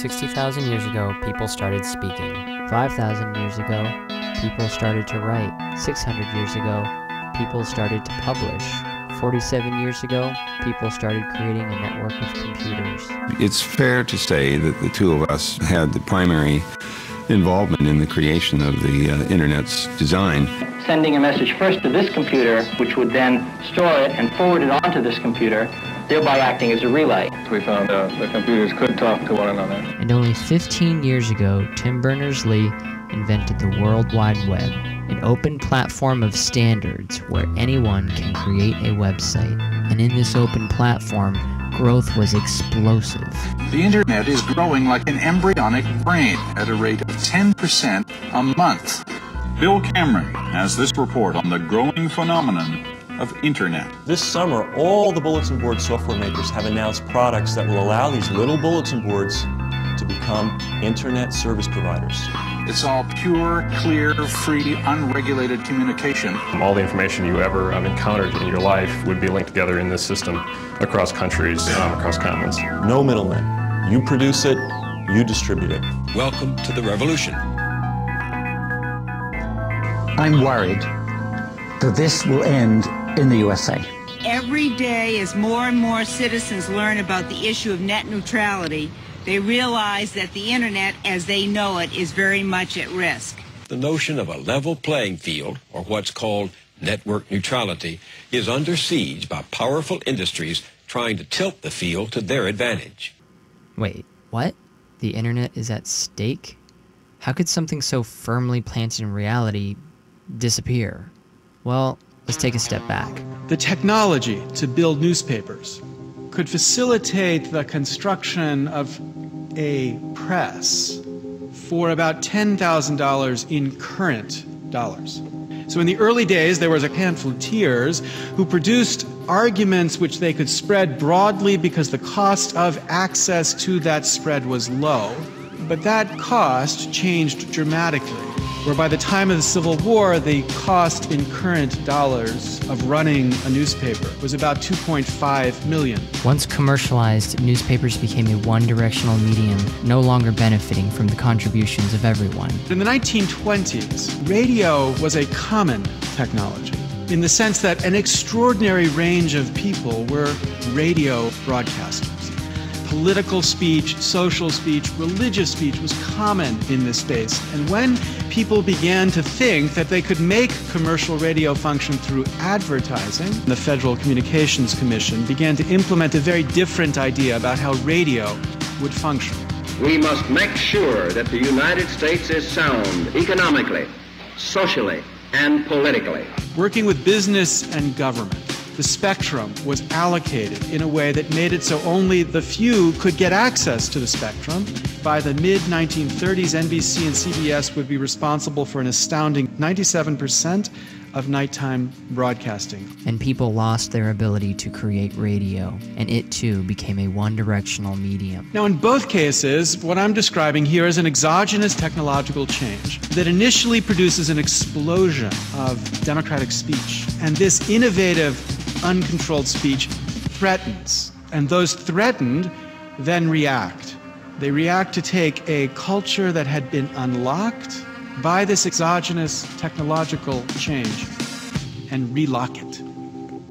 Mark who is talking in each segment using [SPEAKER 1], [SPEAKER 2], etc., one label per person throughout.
[SPEAKER 1] 60,000 years ago, people started speaking. 5,000 years ago, people started to write. 600 years ago, people started to publish. 47 years ago, people started creating a network of computers.
[SPEAKER 2] It's fair to say that the two of us had the primary involvement in the creation of the Internet's design.
[SPEAKER 3] Sending a message first to this computer, which would then store it and forward it onto this computer, thereby acting as a relay.
[SPEAKER 4] We found the computers could talk to one another.
[SPEAKER 1] And only 15 years ago, Tim Berners-Lee invented the World Wide Web, an open platform of standards where anyone can create a website. And in this open platform, growth was explosive.
[SPEAKER 5] The Internet is growing like an embryonic brain at a rate of 10% a month. Bill Cameron has this report on the growing phenomenon of Internet.
[SPEAKER 6] This summer, all the bulletin board software makers have announced products that will allow these little bulletin boards to become Internet service providers.
[SPEAKER 5] It's all pure, clear, free, unregulated communication.
[SPEAKER 4] All the information you ever encountered in your life would be linked together in this system across countries, across continents.
[SPEAKER 6] No middlemen. You produce it, you distribute it.
[SPEAKER 7] Welcome to the revolution.
[SPEAKER 8] I'm worried that this will end in the USA.
[SPEAKER 9] Every day, as more and more citizens learn about the issue of net neutrality, they realize that the Internet, as they know it, is very much at risk.
[SPEAKER 7] The notion of a level playing field, or what's called network neutrality, is under siege by powerful industries trying to tilt the field to their advantage.
[SPEAKER 1] Wait, what? The Internet is at stake? How could something so firmly planted in reality disappear? Well, let's take a step back.
[SPEAKER 10] The technology to build newspapers could facilitate the construction of a press for about $10,000 in current dollars. So in the early days, there was a pamphleteers who produced arguments which they could spread broadly because the cost of access to that spread was low. But that cost changed dramatically, where by the time of the Civil War, the cost in current dollars of running a newspaper was about $2.5 million.
[SPEAKER 1] Once commercialized, newspapers became a one-directional medium, no longer benefiting from the contributions of everyone.
[SPEAKER 10] In the 1920s, radio was a common technology, in the sense that an extraordinary range of people were radio broadcasters. Political speech, social speech, religious speech was common in this space. And when people began to think that they could make commercial radio function through advertising, the Federal Communications Commission began to implement a very different idea about how radio would function.
[SPEAKER 11] We must make sure that the United States is sound economically, socially, and politically.
[SPEAKER 10] Working with business and government, the spectrum was allocated in a way that made it so only the few could get access to the spectrum. By the mid-1930s, NBC and CBS would be responsible for an astounding 97% of nighttime broadcasting.
[SPEAKER 1] And people lost their ability to create radio, and it too became a one-directional medium.
[SPEAKER 10] Now, in both cases, what I'm describing here is an exogenous technological change that initially produces an explosion of democratic speech. And this innovative, uncontrolled speech threatens, and those threatened then react. They react to take a culture that had been unlocked by this exogenous technological change and relock it.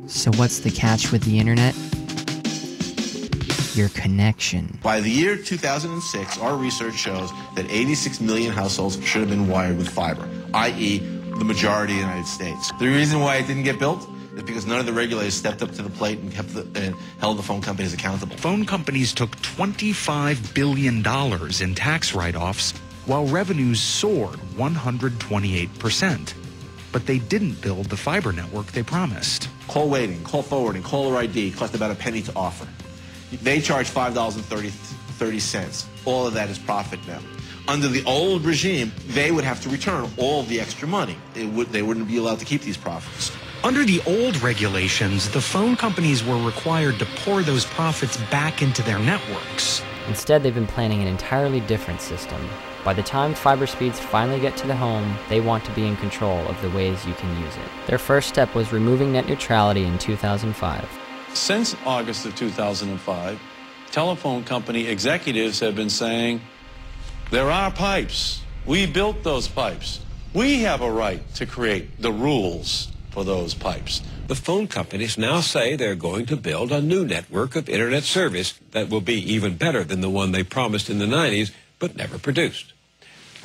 [SPEAKER 1] So what's the catch with the Internet? Your connection.
[SPEAKER 12] By the year 2006, our research shows that 86 million households should have been wired with fiber, i.e. the majority of the United States. The reason why it didn't get built is because none of the regulators stepped up to the plate and held the phone companies accountable.
[SPEAKER 13] Phone companies took $25 billion in tax write-offs, while revenues soared 128%. But they didn't build the fiber network they promised.
[SPEAKER 12] Call waiting, call forwarding, caller ID cost about a penny to offer. They charge $5.30. All of that is profit now. Under the old regime, they would have to return all the extra money. They wouldn't be allowed to keep these profits.
[SPEAKER 13] Under the old regulations, the phone companies were required to pour those profits back into their networks.
[SPEAKER 1] Instead, they've been planning an entirely different system. By the time fiber speeds finally get to the home, they want to be in control of the ways you can use it. Their first step was removing net neutrality in 2005.
[SPEAKER 14] Since August of 2005, telephone company executives have been saying, there are pipes. We built those pipes. We have a right to create the rules for those pipes.
[SPEAKER 7] The phone companies now say they're going to build a new network of internet service that will be even better than the one they promised in the 90s but never produced.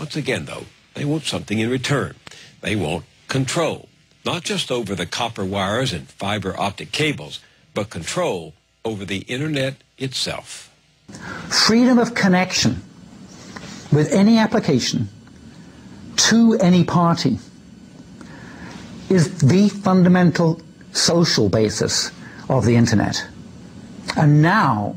[SPEAKER 7] Once again, though, they want something in return. They want control, not just over the copper wires and fiber optic cables, but control over the internet itself.
[SPEAKER 8] Freedom of connection with any application to any party is the fundamental social basis of the internet. And now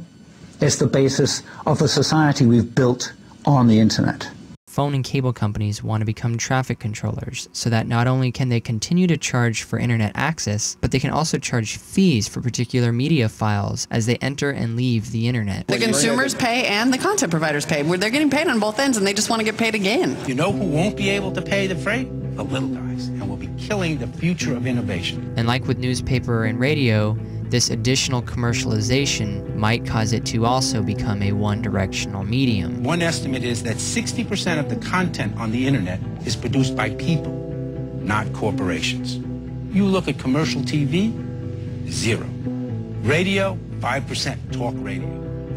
[SPEAKER 8] it's the basis of the society we've built on the internet.
[SPEAKER 1] Phone and cable companies want to become traffic controllers so that not only can they continue to charge for internet access, but they can also charge fees for particular media files as they enter and leave the internet.
[SPEAKER 15] The consumers pay and the content providers pay. They're getting paid on both ends and they just want to get paid again.
[SPEAKER 16] You know who won't be able to pay the freight? The little guys, and will be killing the future of innovation.
[SPEAKER 1] And like with newspaper and radio, this additional commercialization might cause it to also become a one-directional medium.
[SPEAKER 16] One estimate is that 60% of the content on the internet is produced by people, not corporations. You look at commercial TV, 0. Radio, 5% talk radio.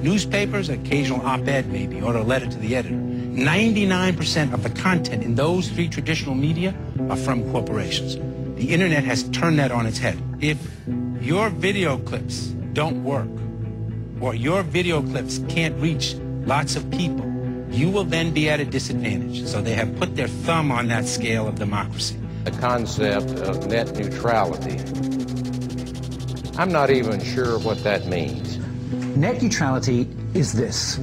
[SPEAKER 16] Newspapers, occasional op-ed maybe, or a letter to the editor. 99% of the content in those three traditional media are from corporations. The internet has turned that on its head. If your video clips don't work, or your video clips can't reach lots of people, you will then be at a disadvantage. So they have put their thumb on that scale of democracy.
[SPEAKER 17] The concept of net neutrality, I'm not even sure what that means.
[SPEAKER 8] Net neutrality is this.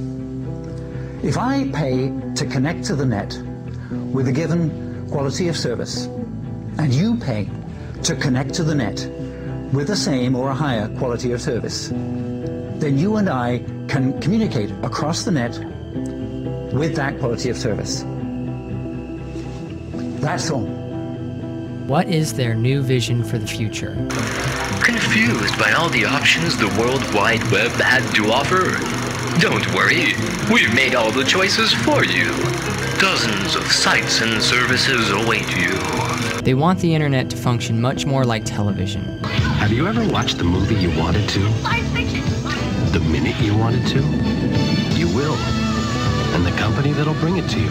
[SPEAKER 8] If I pay to connect to the net with a given quality of service, and you pay to connect to the net with the same or a higher quality of service, then you and I can communicate across the net with that quality of service. That's all.
[SPEAKER 1] What is their new vision for the future?
[SPEAKER 18] Confused by all the options the World Wide Web had to offer? Don't worry, we've made all the choices for you. Dozens of sites and services await you.
[SPEAKER 1] They want the internet to function much more like television.
[SPEAKER 18] Have you ever watched the movie you wanted to? Science fiction. The minute you wanted to? You will. And the company that'll bring it to you,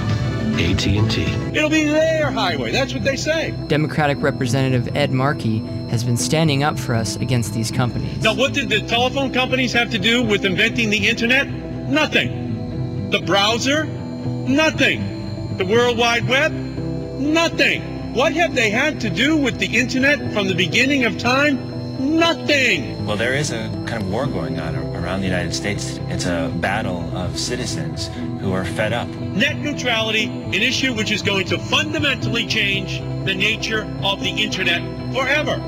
[SPEAKER 18] AT&T.
[SPEAKER 19] It'll be their highway, that's what they say.
[SPEAKER 1] Democratic Representative Ed Markey has been standing up for us against these companies.
[SPEAKER 19] Now, what did the telephone companies have to do with inventing the internet? Nothing. The browser? Nothing. The World Wide Web? Nothing. What have they had to do with the internet from the beginning of time? Nothing.
[SPEAKER 20] Well, there is a kind of war going on around the United States. It's a battle of citizens who are fed up.
[SPEAKER 19] Net neutrality, an issue which is going to fundamentally change the nature of the internet forever.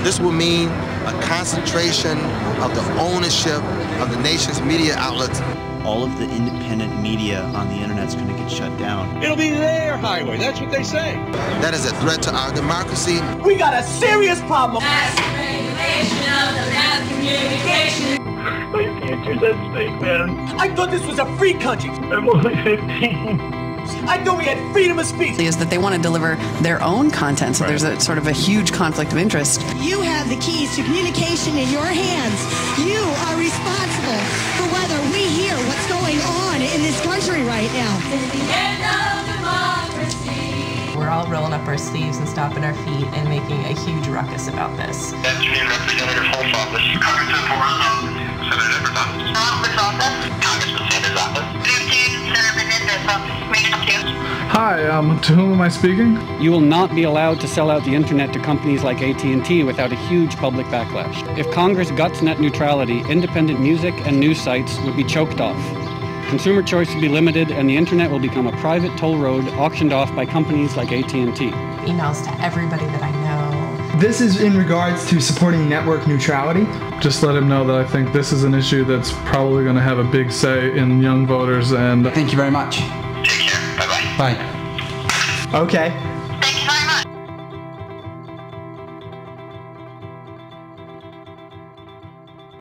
[SPEAKER 21] This will mean a concentration of the ownership of the nation's media outlets.
[SPEAKER 22] All of the independent media on the internet's going to get shut down.
[SPEAKER 19] It'll be their highway, that's what they say.
[SPEAKER 21] That is a threat to our democracy.
[SPEAKER 23] We got a serious problem.
[SPEAKER 24] Mass regulation of the mass communication.
[SPEAKER 23] My future's at stake, man. I thought this was a free country. I'm only 15. I thought we had freedom of speech.
[SPEAKER 15] Is that they want to deliver their own content, so there's a sort of a huge conflict of interest.
[SPEAKER 25] You have the keys to communication in your hands. You are responsible for whether we hear what's going on in this country right now.
[SPEAKER 24] It's the end of democracy.
[SPEAKER 26] We're all rolling up our sleeves and stomping our feet and making a huge ruckus about this.
[SPEAKER 27] Afternoon, Representative Holt's office. Congressman Porras' office. Senator Edwards' office. Congressman's office. Congressman Sanders' office. Senator Menendez's office.
[SPEAKER 28] Hi, to whom am I speaking?
[SPEAKER 29] You will not be allowed to sell out the internet to companies like AT&T without a huge public backlash. If Congress guts net neutrality, independent music and news sites would be choked off. Consumer choice will be limited and the internet will become a private toll road auctioned off by companies like AT&T.
[SPEAKER 26] Emails to everybody that I know.
[SPEAKER 28] This is in regards to supporting network neutrality. Just let him know that I think this is an issue that's probably going to have a big say in young voters. And
[SPEAKER 23] thank you very much.
[SPEAKER 27] Take care. Bye-bye.
[SPEAKER 23] Bye.
[SPEAKER 28] Okay.